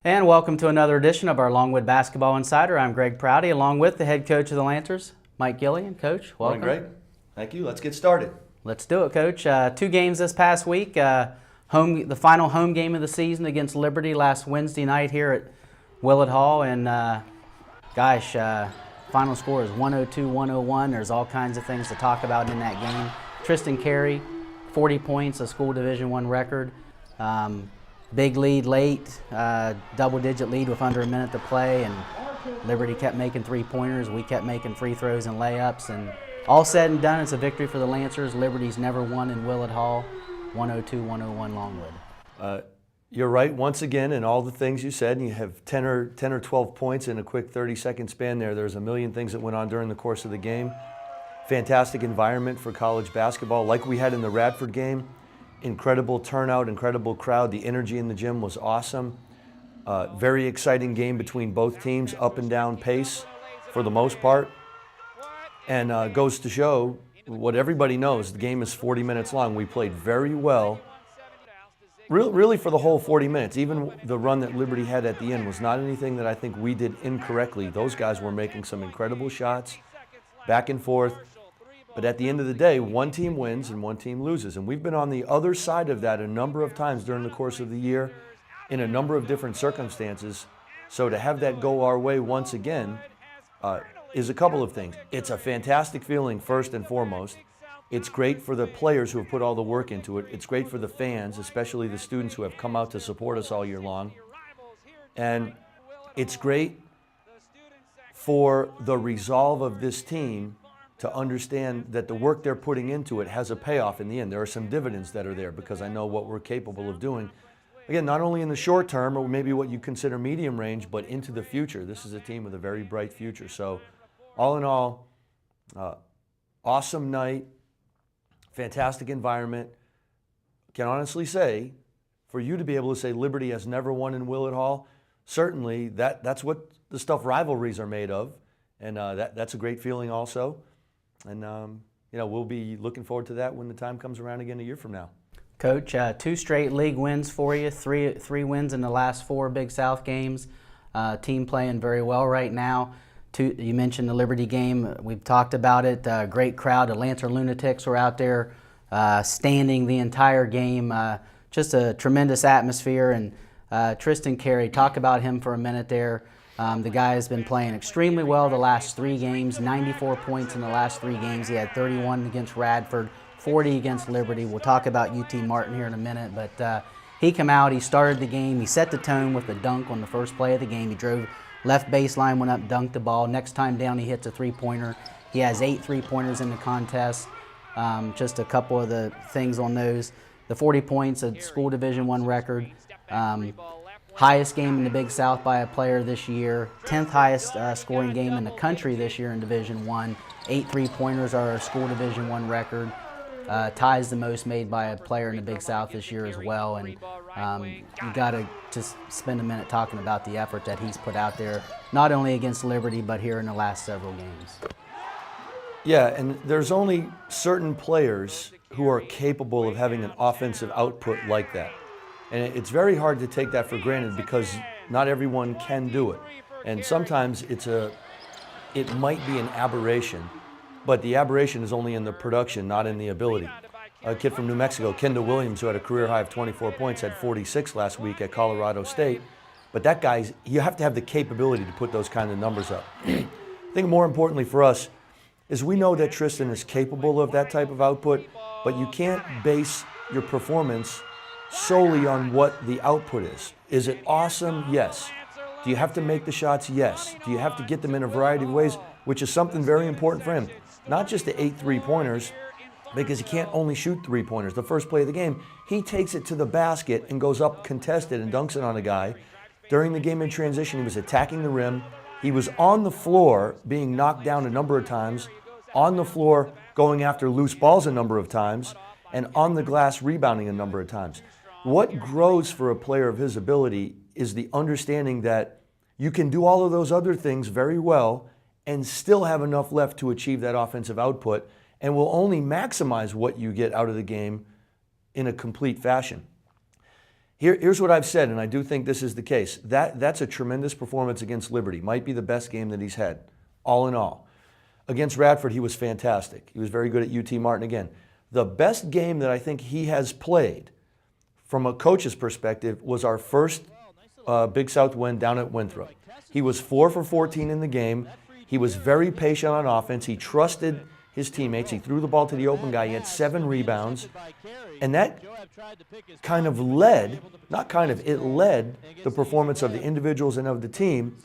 And welcome to another edition of our Longwood Basketball Insider. I'm Greg Prouty, along with the head coach of the Lancers, Mike Gillian. Coach, welcome. Morning, Greg. Thank you. Let's get started. Let's do it, Coach. 2 games this past week. The final home game of the season against Liberty last Wednesday night here at Willett Hall. And, final score is 102-101. There's all kinds of things to talk about in that game. Tristan Carey, 40 points, a school Division I record. Big lead late, double-digit lead with under a minute to play, and Liberty kept making three-pointers. We kept making free throws and layups, and all said and done, it's a victory for the Lancers. Liberty's never won in Willett Hall, 102-101 Longwood. You're right once again in all the things you said. You have 10 or 12 points in a quick 30-second span there. There's a million things that went on during the course of the game. Fantastic environment for college basketball, like we had in the Radford game. Incredible turnout, incredible crowd. The energy in the gym was awesome. Very exciting game between both teams, up and down pace for the most part. And goes to show what everybody knows, the game is 40 minutes long. We played very well, really for the whole 40 minutes. Even the run that Liberty had at the end was not anything that I think we did incorrectly. Those guys were making some incredible shots, back and forth. But at the end of the day, one team wins and one team loses. And we've been on the other side of that a number of times during the course of the year in a number of different circumstances. So to have that go our way once again is a couple of things. It's a fantastic feeling, first and foremost. It's great for the players who have put all the work into it. It's great for the fans, especially the students who have come out to support us all year long. And it's great for the resolve of this team to understand that the work they're putting into it has a payoff in the end. There are some dividends that are there because I know what we're capable of doing. Again, not only in the short term or maybe what you consider medium range, but into the future. This is a team with a very bright future. So all in all, awesome night, fantastic environment. Can honestly say, for you to be able to say Liberty has never won in Willett Hall, certainly that's what the stuff rivalries are made of. And that's a great feeling also. And, we'll be looking forward to that when the time comes around again a year from now. Coach, 2 straight league wins for you, three wins in the last 4 Big South games. Team playing very well right now. You mentioned the Liberty game. We've talked about it. Great crowd. The Lancer Lunatics were out there standing the entire game. Just a tremendous atmosphere. And Tristan Carey, talk about him for a minute there. The guy has been playing extremely well the last 3 games, 94 points in the last 3 games. He had 31 against Radford, 40 against Liberty. We'll talk about UT Martin here in a minute, but he came out, he started the game, he set the tone with a dunk on the first play of the game. He drove left baseline, went up, dunked the ball. Next time down, he hits a 3-pointer. He has 8 3-pointers in the contest. Just a couple of the things on those. The 40 points, a school Division I record. Highest game in the Big South by a player this year. 10th highest scoring game in the country this year in Division I. 8 3-pointers are a school Division I record. Ties the most made by a player in the Big South this year as well. And you got to just spend a minute talking about the effort that he's put out there, not only against Liberty, but here in the last several games. Yeah, and there's only certain players who are capable of having an offensive output like that. And it's very hard to take that for granted because not everyone can do it. And sometimes it might be an aberration, but the aberration is only in the production, not in the ability. A kid from New Mexico, Kendall Williams, who had a career high of 24 points, had 46 last week at Colorado State. But that guy's, you have to have the capability to put those kind of numbers up. I think more importantly for us is we know that Tristan is capable of that type of output, but you can't base your performance solely on what the output is. Is it awesome? Yes. Do you have to make the shots? Yes. Do you have to get them in a variety of ways, which is something very important for him? Not just the 8 3-pointers, because he can't only shoot 3-pointers. The first play of the game, he takes it to the basket and goes up contested and dunks it on a guy. During the game in transition, he was attacking the rim. He was on the floor being knocked down a number of times, on the floor going after loose balls a number of times, and on the glass rebounding a number of times. What grows for a player of his ability is the understanding that you can do all of those other things very well and still have enough left to achieve that offensive output, and will only maximize what you get out of the game in a complete fashion. Here's what I've said, and I do think this is the case. That's a tremendous performance against Liberty. Might be the best game that he's had, all in all. Against Radford, he was fantastic. He was very good at UT Martin again. The best game that I think he has played from a coach's perspective was our first Big South win down at Winthrop. He was 4 for 14 in the game. He was very patient on offense. He trusted his teammates. He threw the ball to the open guy. He had 7 rebounds. And that kind of led, it led the performance of the individuals and of the team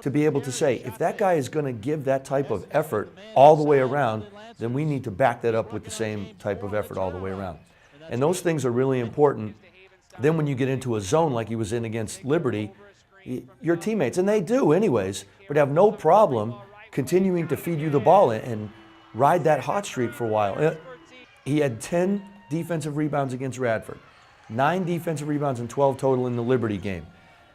to be able to say, if that guy is going to give that type of effort all the way around, then we need to back that up with the same type of effort all the way around. And those things are really important. Then when you get into a zone like he was in against Liberty, your teammates, and they do anyways, would have no problem continuing to feed you the ball and ride that hot streak for a while. He had 10 defensive rebounds against Radford, 9 defensive rebounds and 12 total in the Liberty game.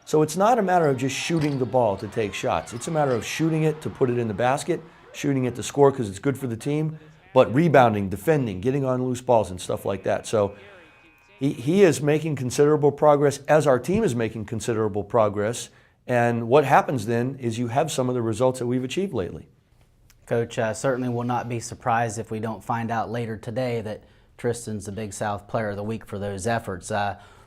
So it's not a matter of just shooting the ball to take shots. It's a matter of shooting it to put it in the basket, shooting it to score because it's good for the team, but rebounding, defending, getting on loose balls and stuff like that. So he is making considerable progress as our team is making considerable progress. And what happens then is you have some of the results that we've achieved lately. Coach, certainly will not be surprised if we don't find out later today that Tristan's the Big South Player of the Week for those efforts.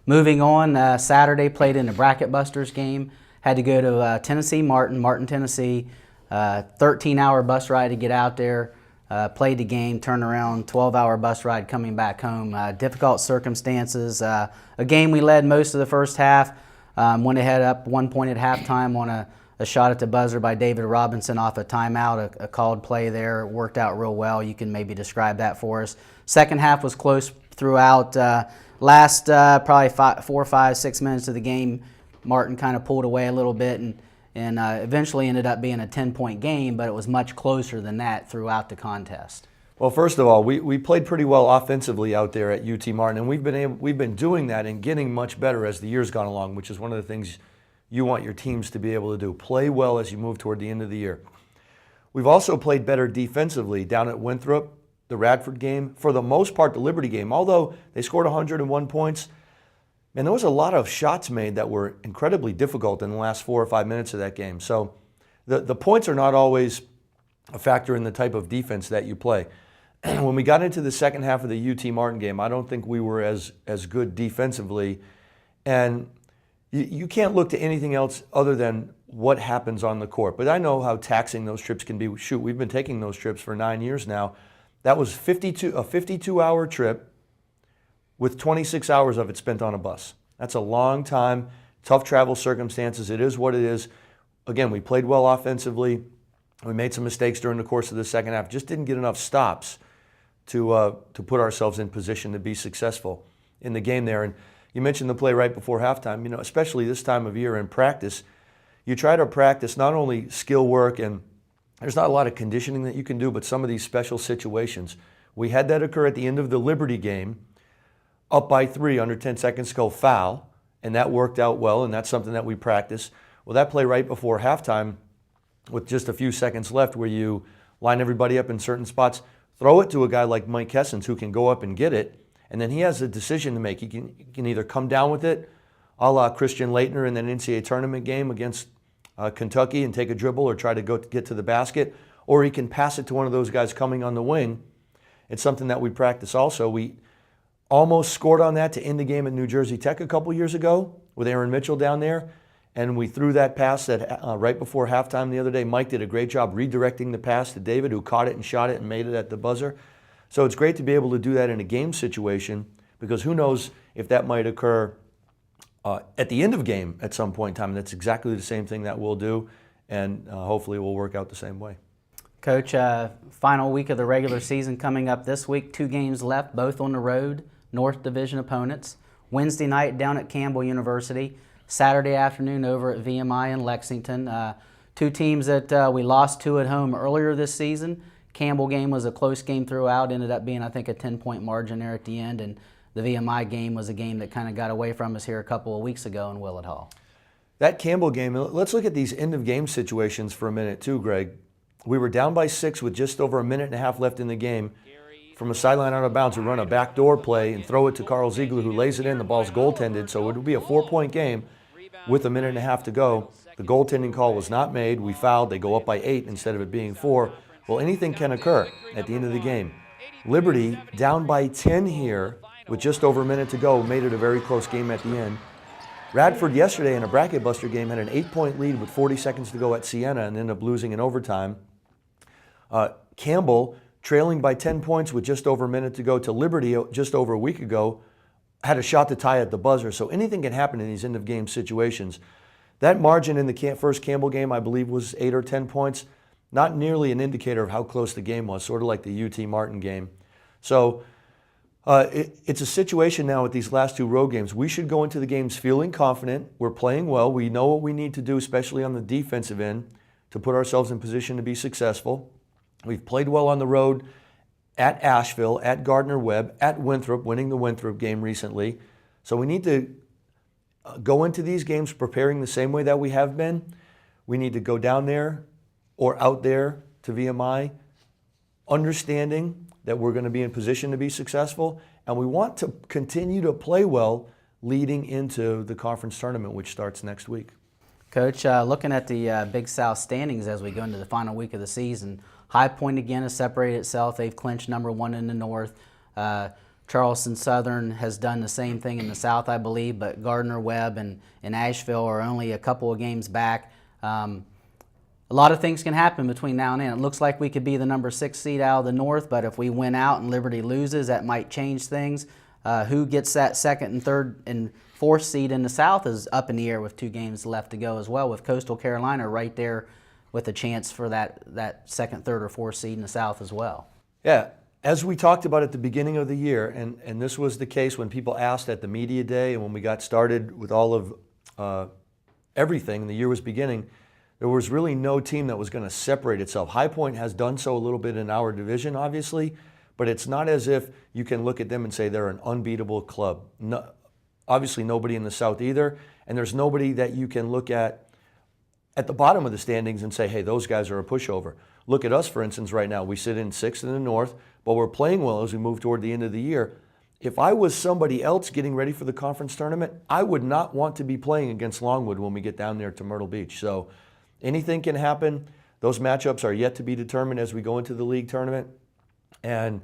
Moving on, Saturday played in the Bracketbusters game. Had to go to Tennessee, Martin, Tennessee. 13-hour bus ride to get out there. Played the game, turned around, 12-hour bus ride coming back home. Difficult circumstances. A game we led most of the first half. Went ahead up 1 point at halftime on a shot at the buzzer by David Robinson off a timeout, a called play there. It worked out real well. You can maybe describe that for us. Second half was close throughout. Last probably 4, 5, 6 minutes of the game, Martin kind of pulled away a little bit and eventually ended up being a 10-point game, but it was much closer than that throughout the contest. Well, first of all, we played pretty well offensively out there at UT Martin, and we've been doing that and getting much better as the year's gone along, which is one of the things you want your teams to be able to do. Play well as you move toward the end of the year. We've also played better defensively down at Winthrop, the Radford game, for the most part the Liberty game. Although they scored 101 points, and there was a lot of shots made that were incredibly difficult in the last 4 or 5 minutes of that game. So the points are not always a factor in the type of defense that you play. When we got into the second half of the UT Martin game, I don't think we were as good defensively. And you can't look to anything else other than what happens on the court. But I know how taxing those trips can be. Shoot, we've been taking those trips for 9 years now. That was a 52-hour trip with 26 hours of it spent on a bus. That's a long time, tough travel circumstances. It is what it is. Again, we played well offensively. We made some mistakes during the course of the second half. Just didn't get enough stops to put ourselves in position to be successful in the game there. And you mentioned the play right before halftime. You know, especially this time of year in practice, you try to practice not only skill work, and there's not a lot of conditioning that you can do, but some of these special situations. We had that occur at the end of the Liberty game, up by 3 under 10 seconds to go, foul, and that worked out well, and that's something that we practice. Well, that play right before halftime, with just a few seconds left, where you line everybody up in certain spots, throw it to a guy like Mike Kessens who can go up and get it, and then he has a decision to make. He can either come down with it, a la Christian Leitner in that NCAA tournament game against Kentucky and take a dribble or try to get to the basket, or he can pass it to one of those guys coming on the wing. It's something that we practice also. We almost scored on that to end the game at New Jersey Tech a couple years ago with Aaron Mitchell down there, and we threw that pass right before halftime the other day. Mike did a great job redirecting the pass to David, who caught it and shot it and made it at the buzzer. So it's great to be able to do that in a game situation, because who knows if that might occur at the end of game at some point in time. That's exactly the same thing that we'll do, and hopefully it will work out the same way. Coach, final week of the regular season coming up this week. 2 games left, both on the road, North Division opponents. Wednesday night down at Campbell University. Saturday afternoon over at VMI in Lexington. 2 teams that we lost to at home earlier this season. Campbell game was a close game throughout, ended up being, I think, a 10-point margin there at the end, and the VMI game was a game that kind of got away from us here a couple of weeks ago in Willett Hall. That Campbell game, let's look at these end-of-game situations for a minute too, Greg. We were down by 6 with just over a minute and a half left in the game. from a sideline out of bounds, we run a backdoor play and throw it to Carl Ziegler, who lays it in. The ball's goaltended, so it would be a 4-point game with a minute and a half to go. The goaltending call was not made. We fouled. They go up by 8 instead of it being 4. Well, anything can occur at the end of the game. Liberty, down by 10 here with just over a minute to go, made it a very close game at the end. Radford yesterday in a Bracketbuster game had an 8-point lead with 40 seconds to go at Siena and ended up losing in overtime. Campbell, trailing by 10 points with just over a minute to go to Liberty just over a week ago, had a shot to tie at the buzzer. So anything can happen in these end-of-game situations. That margin in the first Campbell game, I believe, was 8 or 10 points. Not nearly an indicator of how close the game was, sort of like the UT Martin game. So it's a situation now with these last 2 road games. We should go into the games feeling confident. We're playing well. We know what we need to do, especially on the defensive end, to put ourselves in position to be successful. We've played well on the road at Asheville, at Gardner-Webb, at Winthrop, winning the Winthrop game recently. So we need to go into these games preparing the same way that we have been. We need to go down there or out there to VMI, understanding that we're going to be in position to be successful, and we want to continue to play well leading into the conference tournament, which starts next week. Coach, looking at the Big South standings as we go into the final week of the season, High Point again has separated itself. They've clinched number 1 in the North. Charleston Southern has done the same thing in the South, I believe, but Gardner-Webb and Asheville are only a couple of games back. A lot of things can happen between now and then. It looks like we could be the number 6 seed out of the North, but if we win out and Liberty loses, that might change things. Who gets that 2nd and 3rd and 4th seed in the South is up in the air with 2 games left to go as well, with Coastal Carolina right there with a chance for that 2nd, 3rd, or 4th seed in the South as well. Yeah, as we talked about at the beginning of the year, and this was the case when people asked at the media day and when we got started with all of everything and the year was beginning, there was really no team that was going to separate itself. High Point has done so a little bit in our division, obviously, but it's not as if you can look at them and say they're an unbeatable club. No, obviously nobody in the South either, and there's nobody that you can look at the bottom of the standings and say, hey, those guys are a pushover. Look at us, for instance, right now. We sit in 6th in the North, but we're playing well as we move toward the end of the year. If I was somebody else getting ready for the conference tournament, I would not want to be playing against Longwood when we get down there to Myrtle Beach. So anything can happen. Those matchups are yet to be determined as we go into the league tournament. And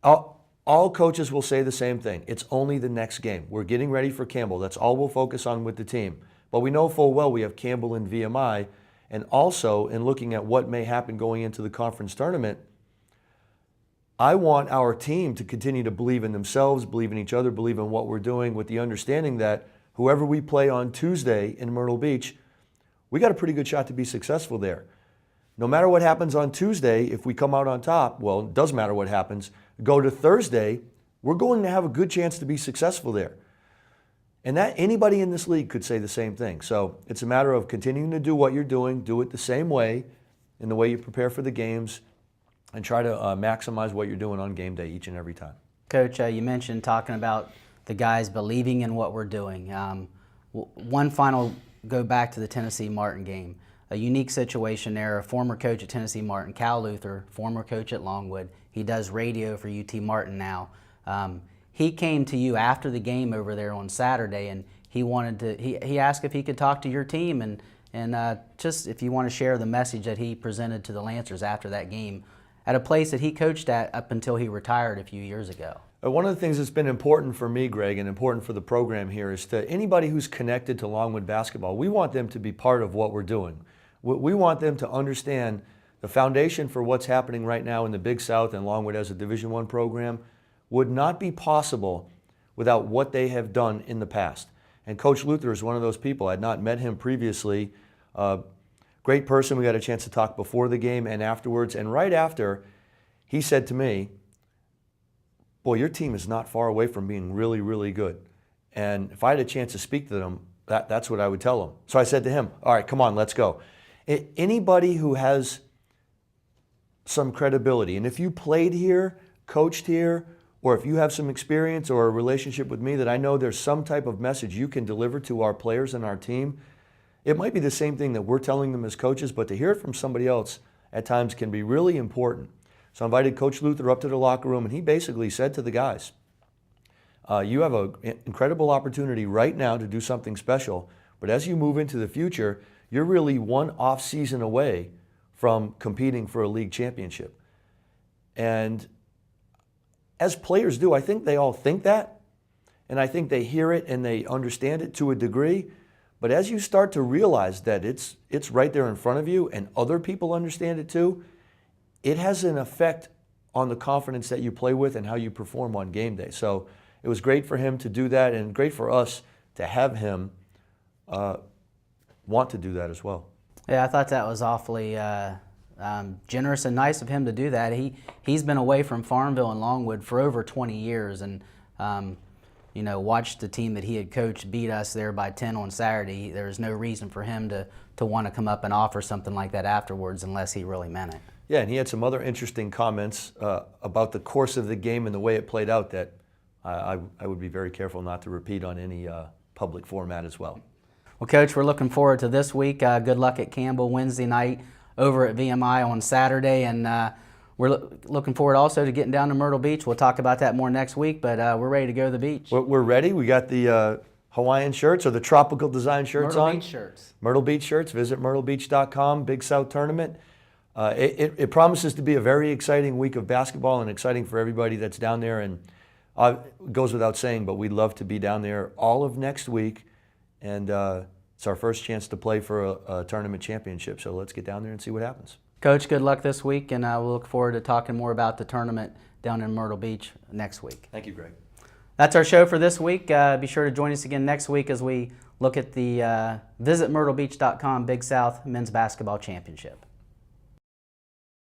all coaches will say the same thing. It's only the next game. We're getting ready for Campbell. That's all we'll focus on with the team. But we know full well we have Campbell and VMI. And also, in looking at what may happen going into the conference tournament, I want our team to continue to believe in themselves, believe in each other, believe in what we're doing, with the understanding that whoever we play on Tuesday in Myrtle Beach, we got a pretty good shot to be successful there. No matter what happens on Tuesday, if we come out on top, well, it doesn't matter what happens, go to Thursday, we're going to have a good chance to be successful there. And that anybody in this league could say the same thing. So it's a matter of continuing to do what you're doing, do it the same way in the way you prepare for the games, and try to maximize what you're doing on game day each and every time. Coach, you mentioned talking about the guys believing in what we're doing. One final go back to the Tennessee Martin game. A unique situation there. A former coach at Tennessee Martin, Cal Luther, former coach at Longwood. He does radio for UT Martin now. He came to you after the game over there on Saturday, and he asked if he could talk to your team and just if you want to share the message that he presented to the Lancers after that game at a place that he coached at up until he retired a few years ago. One of the things that's been important for me, Greg, and important for the program here is to anybody who's connected to Longwood basketball, we want them to be part of what we're doing. We want them to understand the foundation for what's happening right now in the Big South and Longwood as a Division I program would not be possible without what they have done in the past. And Coach Luther is one of those people. I had not met him previously. Great person. We got a chance to talk before the game and afterwards. And right after, he said to me, boy, your team is not far away from being really, really good. And if I had a chance to speak to them, that's what I would tell them. So I said to him, all right, come on, let's go. Anybody who has some credibility, and if you played here, coached here, or if you have some experience or a relationship with me that I know there's some type of message you can deliver to our players and our team, it might be the same thing that we're telling them as coaches, but to hear it from somebody else at times can be really important. So I invited Coach Luther up to the locker room, and he basically said to the guys, you have an incredible opportunity right now to do something special, but as you move into the future, you're really one off season away from competing for a league championship. And as players do, I think they all think that, and I think they hear it and they understand it to a degree. But as you start to realize that it's right there in front of you and other people understand it too, it has an effect on the confidence that you play with and how you perform on game day. So it was great for him to do that, and great for us to have him want to do that as well. Yeah, I thought that was awfully generous and nice of him to do that. He's been away from Farmville and Longwood for over 20 years, and you know, watched the team that he had coached beat us there by 10 on Saturday. There was no reason for him to want to come up and offer something like that afterwards unless he really meant it. Yeah, and he had some other interesting comments about the course of the game and the way it played out that I would be very careful not to repeat on any public format as well. Well, Coach, we're looking forward to this week. Good luck at Campbell Wednesday night, over at VMI on Saturday, and we're looking forward also to getting down to Myrtle Beach. We'll talk about that more next week, but we're ready to go to the beach. We're ready. We got the Hawaiian shirts or the tropical design shirts on. Myrtle Beach shirts. Myrtle Beach shirts. Visit myrtlebeach.com, Big South Tournament. It promises to be a very exciting week of basketball and exciting for everybody that's down there. And it goes without saying, but we'd love to be down there all of next week. And it's our first chance to play for a tournament championship. So let's get down there and see what happens. Coach, good luck this week, and we'll look forward to talking more about the tournament down in Myrtle Beach next week. Thank you, Greg. That's our show for this week. Be sure to join us again next week as we look at the visitmyrtlebeach.com Big South Men's Basketball Championship.